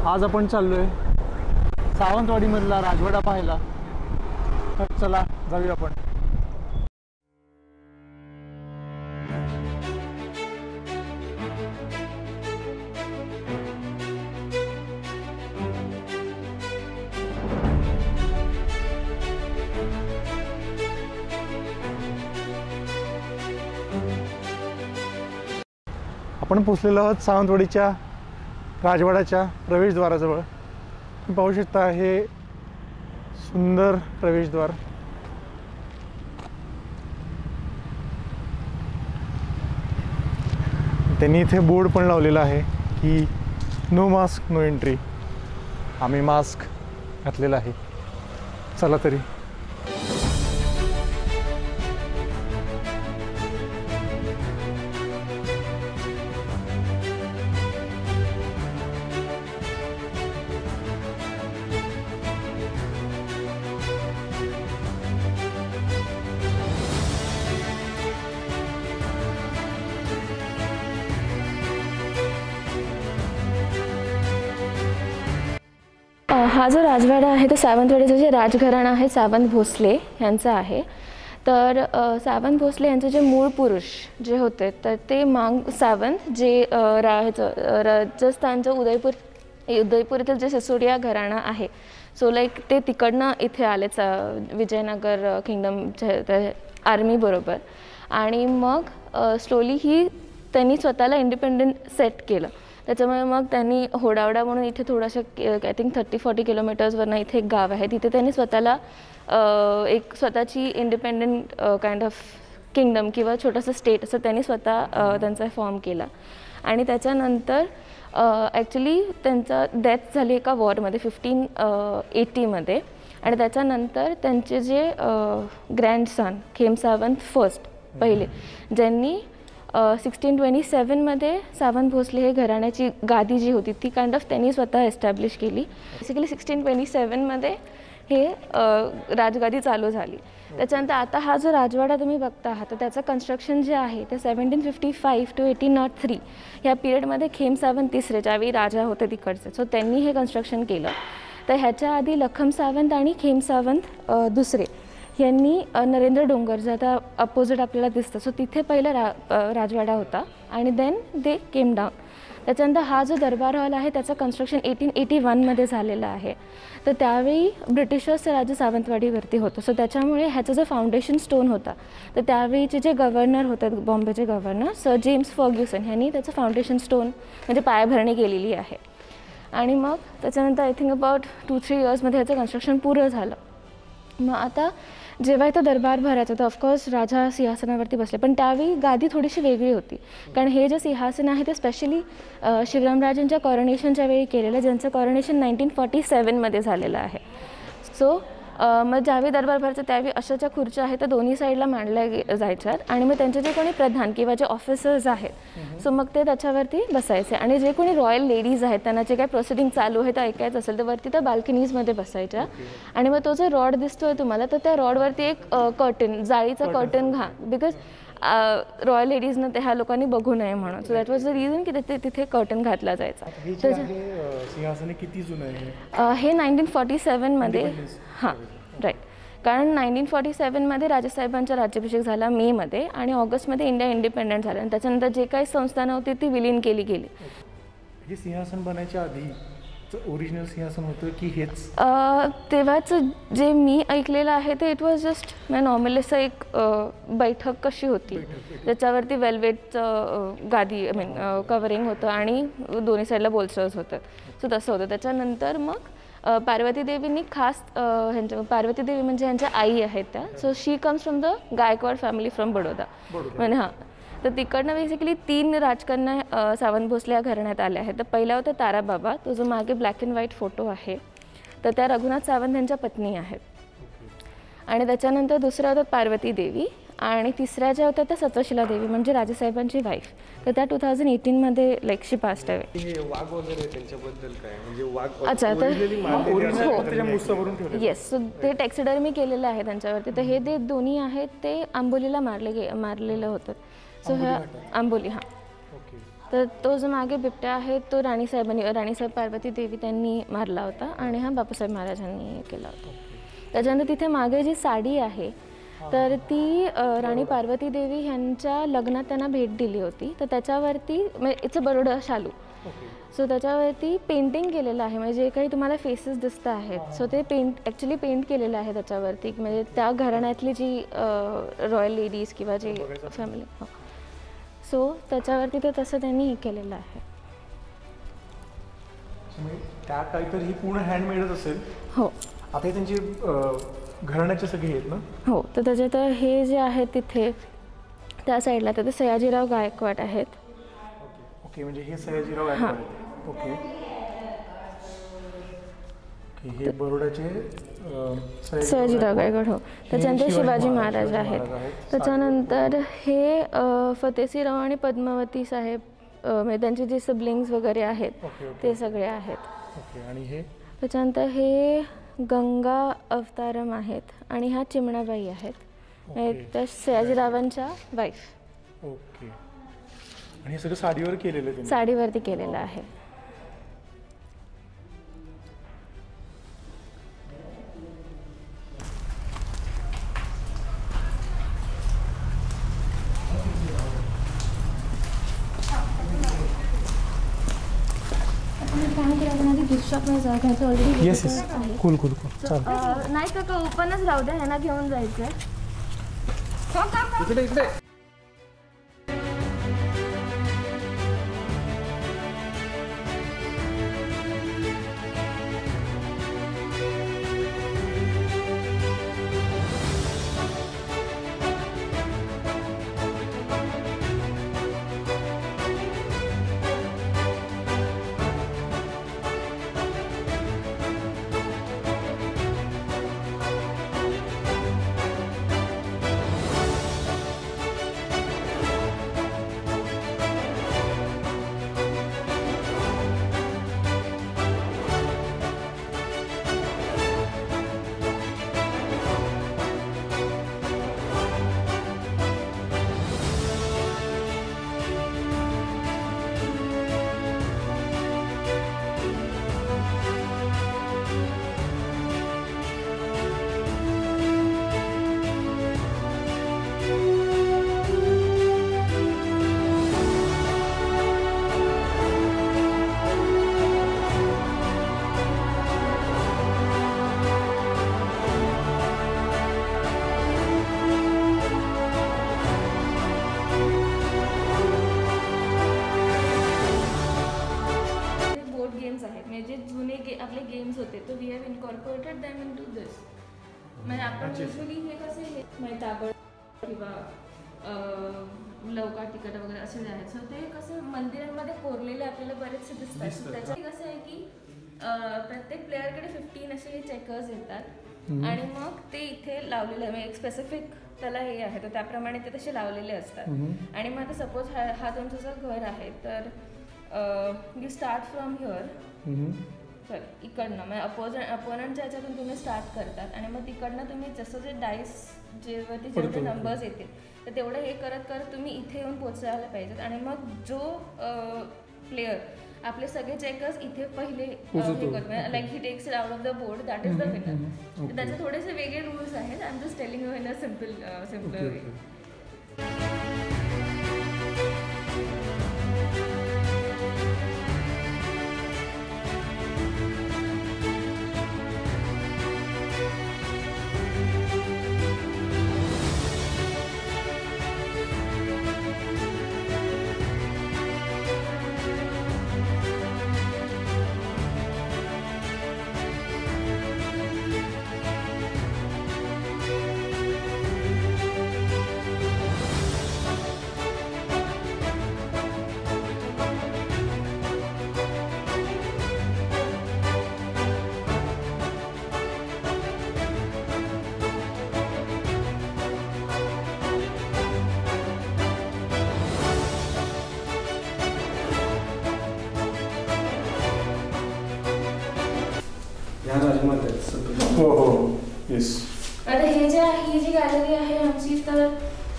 आज आपण चाललोय सावंतवाडीमधला राजवाडा पाहायला. तर चला जाऊया आपण. आपण पोहोचलेलो आहोत सावंतवाडीच्या राजवाड्याच्या प्रवेशद्वाराजवळ. तुम्ही पाहू शकता हे सुंदर प्रवेशद्वार. त्यांनी इथे बोर्ड पण लावलेला आहे की नो मास्क नो एंट्री. आम्ही मास्क घातलेला आहे. चला तरी. हा जो राजवाडा आहे तो सावंतवाडीचं जे राजघराणं आहे सावंत भोसले यांचं आहे. तर सावंत भोसले यांचे जे मूळ पुरुष जे होते तर ते मांग सावंत जे राजस्थानचं उदयपूर येथील जे सिसोडिया घराणं आहे. सो लाईक ते तिकडनं इथे आले विजयनगर किंगडमच्या आर्मीबरोबर. आणि मग स्लोली ही त्यांनी स्वतःला इंडिपेंडंट सेट केलं. त्याच्यामुळे मग त्यांनी होडावडा म्हणून इथे थोडंसं आय थिंक 30-40 किलोमीटर्सवरनं इथे एक गाव आहे. तिथे त्यांनी स्वतःला एक स्वतःची इंडिपेंडंट काइंड ऑफ किंगडम किंवा छोटंसं स्टेट असं त्यांनी स्वतः त्यांचा फॉर्म केला. आणि त्याच्यानंतर ॲक्च्युली त्यांचा डेथ झाली एका वॉरमध्ये 1580मध्ये. आणि त्याच्यानंतर त्यांचे जे ग्रँडसन खेम सावंत फर्स्ट पहिले ज्यांनी 1627मध्ये सावंत भोसले हे घराण्याची गादी जी होती ती काइंड ऑफ त्यांनी स्वतः एस्टॅब्लिश केली. बेसिकली 1627मध्ये हे राजगादी चालू झाली. त्याच्यानंतर आता हा जो राजवाडा तुम्ही बघता आहात तर त्याचं कन्स्ट्रक्शन जे आहे ते 1755 to 1803 ह्या पिरियडमध्ये खेम सावंत तिसरे ज्यावेळी राजा होते तिकडचे सो त्यांनी हे कन्स्ट्रक्शन केलं. तर ह्याच्या आधी लखम सावंत आणि खेम सावंत दुसरे यांनी नरेंद्र डोंगर जे आता अपोजिट आपल्याला दिसतं सो तिथे पहिला राजवाडा होता. आणि देन दे केम डाऊन. त्याच्यानंतर हा जो दरबार हॉल आहे त्याचं कन्स्ट्रक्शन 1881मध्ये झालेलं आहे. तर त्यावेळी ब्रिटिशर्स राज्य सावंतवाडीवरती होतं. सो त्याच्यामुळे ह्याचा जो फाउंडेशन स्टोन होता तर त्यावेळीचे जे गव्हर्नर होते बॉम्बेचे गव्हर्नर सर जेम्स फर्ग्युसन यांनी त्याचं फाउंडेशन स्टोन म्हणजे पायाभरणी केलेली आहे. आणि मग त्याच्यानंतर आय थिंक अबाउट 2-3 इयर्समध्ये ह्याचं कन्स्ट्रक्शन पूर्ण झालं. मग आता जेव्हा इथं दरबार भरायचा तर ऑफकोर्स राजा सिंहासनावरती बसले. पण त्यावेळी गादी थोडीशी वेगळी होती कारण हे जे सिंहासन आहे ते स्पेशली शिवरामराजांच्या कॉरोनेशनच्या वेळी केलेलं ज्यांचं कॉरोनेशन 1947मध्ये झालेलं आहे. सो मग ज्यावेळी दरबार भरायचं त्यावेळी अशाच्या खुर्च्या आहेत तर दोन्ही साईडला मांडल्या जायच्यात. आणि मग त्यांचे जे कोणी प्रधान किंवा जे ऑफिसर्स आहेत सो मग ते त्याच्यावरती बसायचे. आणि जे कोणी रॉयल लेडीज आहेत त्यांना जे काही प्रोसिडिंग चालू आहे तर ऐकायचं असेल तर वरती त्या बाल्कनीजमध्ये बसायच्या. आणि मग तो जो रॉड दिसतोय तुम्हाला तर त्या रॉडवरती एक कर्टन जाळीचं कर्टन बिकॉज रॉयल लेडीजनं ते ह्या लोकांनी बघू नये म्हणून. So that was the reason की तिथे कर्टन घातला जायचा. सिंहासन किती जुनं आहे हे 1947मध्ये. हां राईट. कारण 1947मध्ये राजेसाहेबांचा राज्याभिषेक झाला मेमध्ये आणि ऑगस्टमध्ये इंडिया इंडिपेंडंट झालं. आणि त्याच्यानंतर जे काही संस्थानं होती ती विलीन केली गेली. हे सिंहासन बनायच्या आधी ओरिजिनल सिंहासन होतं की हेच? तेव्हाच जे मी ऐकलेलं आहे ते इट वॉज जस्ट नॉर्मली असं एक बैठक कशी होती त्याच्यावरती वेल्वेटचं गादी आय मीन कवरिंग होतं आणि दोन्ही साईडला बोल्स्टर्स होतं. सो तसं होतं. त्याच्यानंतर मग पार्वती देवींनी खास पार्वती देवी म्हणजे यांच्या आई आहेत त्या. So she comes from the Gaikwad family from Baroda. म्हणजे हां तर तिकडनं बेसिकली 3 राजकन्या सावंत भोसले या घराण्यात आल्या आहेत. तर पहिला होता ताराबाबा तो जो मागे ब्लॅक अँड व्हाईट फोटो आहे तर त्या रघुनाथ सावंत यांच्या पत्नी आहेत. आणि त्याच्यानंतर दुसऱ्या होत्या पार्वती देवी आणि तिसऱ्या ज्या होत्या त्या सत्वशिला देवी म्हणजे राजेसाहेबांची वाईफ. तर त्या 2018मध्ये लाईक शी पास्ट अवे. वाघ वगैरे त्यांच्याबद्दल काय म्हणजे वाघ अच्छा तर येस सो ते टॅक्सिडर्मी केलेलं आहे त्यांच्यावरती. तर हे जे दोन्ही आहेत ते आंबोलीला मारलेलं होतं. सो ह्या आंबोली हां तर तो जो मागे बिबट्या आहे तो राणीसाहेब पार्वती देवी त्यांनी मारला होता आणि हा बापूसाहेब महाराजांनी हे केला होता. त्याच्यानंतर तिथे मागे जी साडी आहे तर ती राणी पार्वती देवी ह्यांच्या लग्नात त्यांना भेट दिली होती. तर त्याच्यावरती म्हणजे इट्स अ बरोडा शालू. सो त्याच्यावरती पेंटिंग केलेलं आहे. म्हणजे जे काही तुम्हाला फेसेस दिसत आहेत सो ते ॲक्च्युली पेंट केलेलं आहे त्याच्यावरती. म्हणजे त्या घराण्यातली जी रॉयल लेडीज किंवा जी फॅमिली सो त्याच्यावरती ते तसं त्यांनी हे केलेलं आहे. त्या काहीतरी ही पूर्ण हँडमेडच असेल. हो. आता हे त्यांची घराण्याचे सगळे आहेत ना. हो. तर त्याच्यात हे जे आहे तिथे त्या साईडला तर ते सयाजीराव गायकवाड आहेत. ओके म्हणजे हे सयाजीराव गायकवाड आहेत. ओके हे बरोडाचे सयाजीराव गायकवाड. हो. त्याच्यानंतर शिवाजी महाराज आहेत. त्याच्यानंतर हे फतेसिंगराव आणि पद्मावती साहेब म्हणजे त्यांचे जे सिबलिंग्स वगैरे आहेत ते सगळे आहेत. ओके आणि हे त्याच्यानंतर हे गंगा अवतारम आहेत आणि ह्या चिमणाबाई आहेत त्या सयाजीरावांच्या वाईफ. ओके आणि हे सगळं साडीवर केलेलं आहे. साडीवरती केलेलं आहे. Yes yes cool cool cool चालेल. नाही का ओपनच राहू द्या ह्यांना घेऊन जायचं. इकडे इकडे आपले गेम्स होते तो we have incorporated them into this. म्हणजे आपण युजली हे कसे हे म्हणजे ताबड किंवा लवका तिकट वगैरे असे जे आहेत सो ते कसं मंदिरांमध्ये कोरलेले आपल्याला बरेचसे दिसतात. त्याच्यात कसं आहे की प्रत्येक प्लेअरकडे 15 असे चेकर्स येतात आणि मग ते इथे लावलेले म्हणजे एक स्पेसिफिक त्याला हे आहे तर त्याप्रमाणे ते तसे लावलेले असतात. आणि मग आता सपोज हा तुमचं जर घर आहे तर you start from here sorry इकडनं म्हणजे अपोनंटच्या ह्याच्यातून तुम्ही स्टार्ट करतात आणि मग तिकडनं तुम्ही जसं जे डाईस जेवरती जेवढे नंबर्स येतील तर तेवढं हे करत करत तुम्ही इथे येऊन पोचायला पाहिजेत. आणि मग जो प्लेयर आपले सगळे चेकर्स इथे पहिले हे करतो like he takes it out of the board that is the winner. त्याचे थोडेसे वेगळे रूल्स आहेत. I am just telling you in a simple way. हो हो येस. आता ही जी गॅलरी आहे आमची तर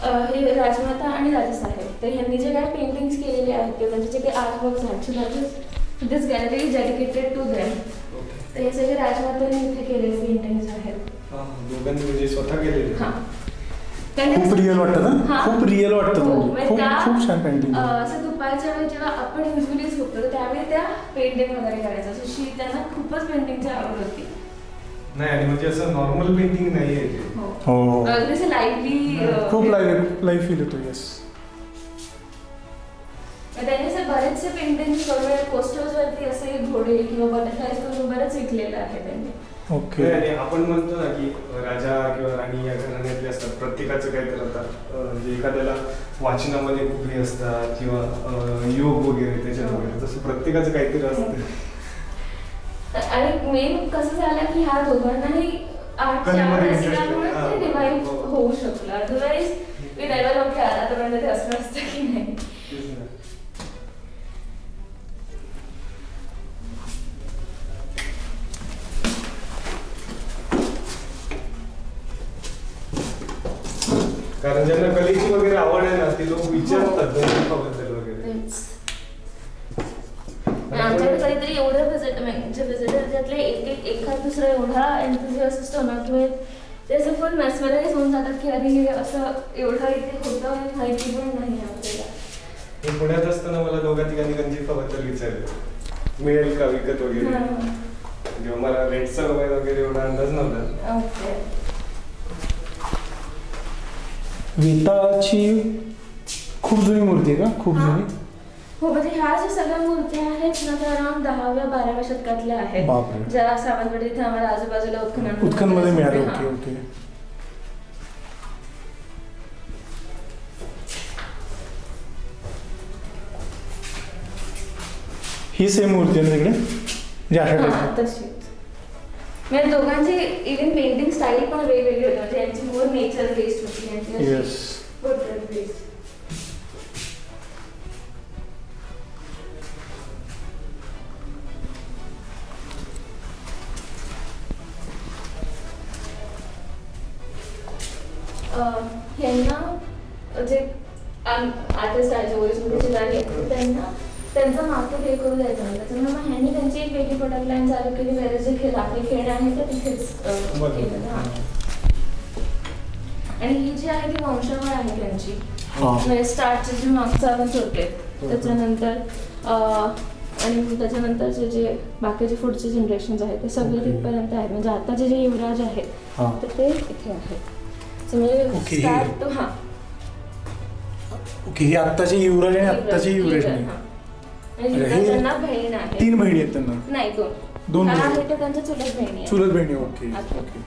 हे राजमाता आणि राजेसाहेब तर ह्यांनी जे काही पेंटिंग्स केलेले आहेत किंवा त्यांचे जे काही आर्ट वर्क्स आहेत, so this gallery is dedicated to them. तर हे सगळे राजमातांनी इथे केलेले पेंटिंग्स आहेत. दोघांनी म्हणजे स्वतः केलेले. हां, खूप रिअल वाटतं ना, खूप रिअल वाटतं, म्हणजे खूप खूप छान पेंटिंग. असं दुपारच्या वेळी जेव्हा आपण युजली झोपतो त्यावेळी त्या पेंटिंग वगैरे करायचं, सो त्यांना खूपच पेंटिंगची आवड होती. नाही आणि म्हणजे असं नॉर्मल पेंटिंग नाही आहे ते. हो, जसं लाईव्हली खूप लाईव्ह फील होतो. येस, त्यांनी असं बरेचसे पेंटिंग्स करून पोस्टर्सवरती असे घोडे किंवा बटरफ्लाईज करून बरंच विकलेलं आहे त्यांनी. ओके. आणि आपण म्हणतो ना की राजा किंवा राणी या घराण्यातले असतात, प्रत्येकाचं काहीतरी असतात. म्हणजे एखाद्याला वाचनामध्ये खूप हे असतात किंवा योग वगैरे त्याच्यात वगैरे, तसं प्रत्येकाचं काहीतरी असतं. आणि मेन कसं झालं की ह्या दोघांनाही आर्टची आवड असल्यामुळे ते रिवाईव्ह होऊ शकलं. अदरवाईज मी नेव्हर ओके आतापर्यंत ते असं असतं की नाही. कारण ज्यांना कलेची वगैरे आवड आहे ना, ते लोक विचारतात गणिताबद्दल वगैरे. आमच्याकडे कधीतरी एवढं विजिटर ज्यातले एखाद दुसरा एवढा एन्थुसियास्ट असतो ना किंवा ते असं फुल मेस्मराईज होऊन जातात की अरे हे असं एवढं इथे होतं माहिती पण नाही आपल्याला. मी पुण्यात असताना मला दोघा तिघांनी गंजिफाबद्दल विचारलं, मिळेल का विकत वगैरे. जेव्हा मला रेटचा वगैरे एवढा अंदाज नव्हता. ओके. वेताळाची खूप जुनी मूर्ती आहे का? खूप जुनी. हो, म्हणजे ह्या ज्या सगळ्या मूर्त्या आहेत ना त्या अराउंड 10व्या-12व्या शतकातल्या आहेत, बापरे. ज्या सावंतवाडी इथे आम्हाला आजूबाजूला उत्खननमध्ये मिळाल्या. Okay okay. ही सेम मूर्ती आहे तिकडे जे आठवत. तशीच म्हणजे दोघांची इव्हन पेंटिंग स्टाईल पण वेगवेगळी होती. म्हणजे यांची मोर नेचर बेस्ड होती, यांची पोर्ट्रेट बेस्ड. ह्यांना जे आर्टिस्ट आहे, जे ओरिजिनल चित्रारी आहेत, त्यांना त्यांचं मार्केट हे करू द्यायचं नाही. त्याच्यामुळे मग ह्यांनी त्यांची एक वेगळी प्रोडक्ट लाईन चालू केली. वेगळे जे आपले खेळ आहेत ते तिथेच केलं. हां, आणि ही जी आहे ती वंशावळ आहे त्यांची. म्हणजे स्टार्टचे जे मागचावंच होते त्याच्यानंतर आणि त्याच्यानंतरचे जे बाकीचे पुढचे जनरेशन्स आहेत ते सगळे तिथपर्यंत आहेत. म्हणजे आताचे जे युवराज आहेत तर ते इथे आहेत. म्हणजे स्टार्ट टू. हां, ओके. ही आत्ताची युवराज आणि आत्ताची युवराज नाही. त्यांना बहीण आहे. 3 बहिणी आहेत त्यांना. नाही, 2 आहे तर त्यांच्या चुलत बहिणी आहेत. चुलत बहिणी. Okay okay.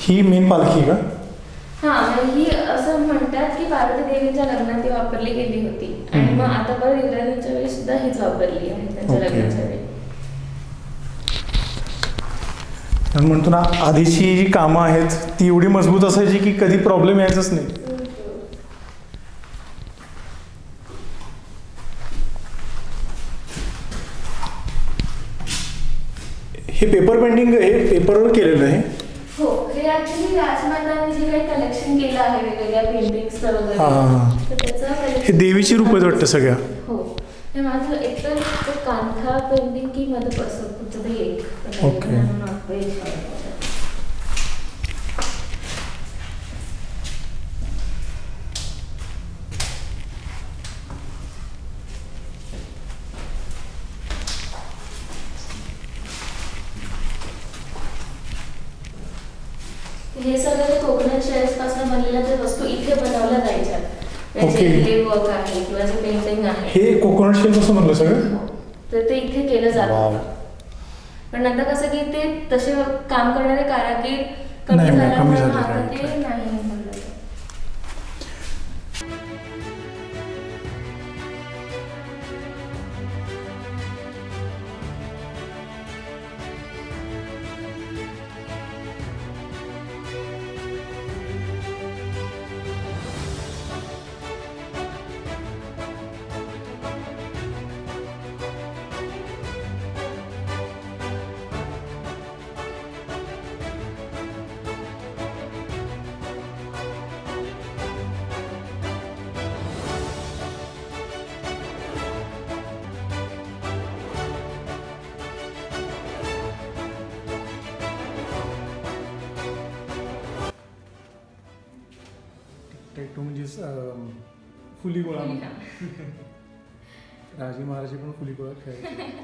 ही मेन पालखी का? हां, ही असं म्हणतात की पार्वती देवीच्या लग्नात ती वापरली गेली होती आणि मग आता परत इंद्रायणीच्या वेळी सुद्धा हीच वापरली आहे त्यांच्या लग्नाच्या वेळी. म्हणतो ना, आधीची जी कामं आहेत ती एवढी मजबूत असायची की कधी प्रॉब्लेम यायचाच नाही. हे पेपर पेंटिंग हे पेपरवर केलेलं आहे? हो, हे ऍक्च्युली राजमातांनी जे काही कलेक्शन केलं आहे वेगवेगळ्या पेंटिंग्सचं वगैरे, तर त्याचं हे देवीची रूप आहेत वाटतं सगळ्या. हो, हे माझं एकतर कांथा पेंटिंग की मध्ये कुठचं तरी एक. ओके. हे सगळं ते कोकोनट शेल्स पासून बनलेल्या त्या वस्तू इथे बनवल्या जायच्या. ओके. जे वर्क आहे किंवा जे पेंटिंग आहे हे कोकोनट शेल पासून बनलं सगळं? तर ते इथे केलं जातं. पण नंतर कसं की ते तसे काम करणारे कारागीर कमी कमी झाल्यामुळे झाले, आता right, ते नाही बनलं. टॅटू म्हणजे फुली गोळा म्हणतात. राजे महाराजे पण फुली गोळा खेळायचे.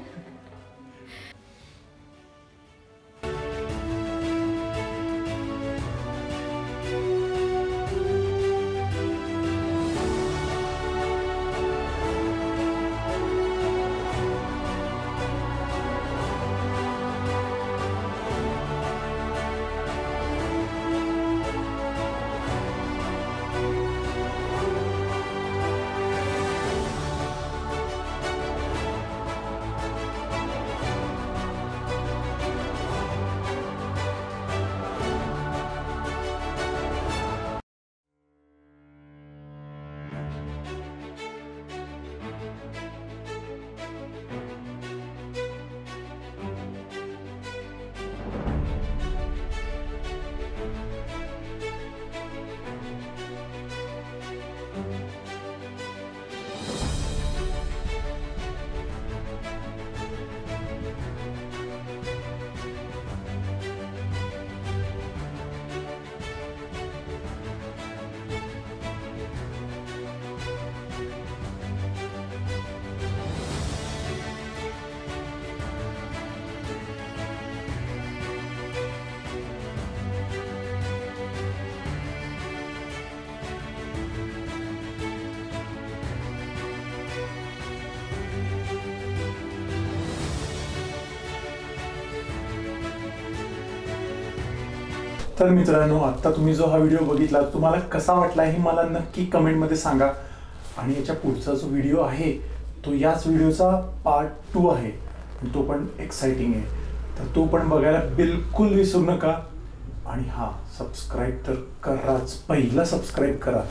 तर मित्रांनो, आत्ता तुम्ही जो हा व्हिडिओ बघितला तुम्हाला कसा वाटला हे मला नक्की कमेंटमध्ये सांगा. आणि याच्या पुढचा जो व्हिडिओ आहे तो याच व्हिडिओचा पार्ट 2 आहे, तो पण एक्साइटिंग आहे. तर तो पण बघायला बिलकुल विसरू नका. आणि हां, सबस्क्राईब तर कराच, पहिला सबस्क्राईब करा.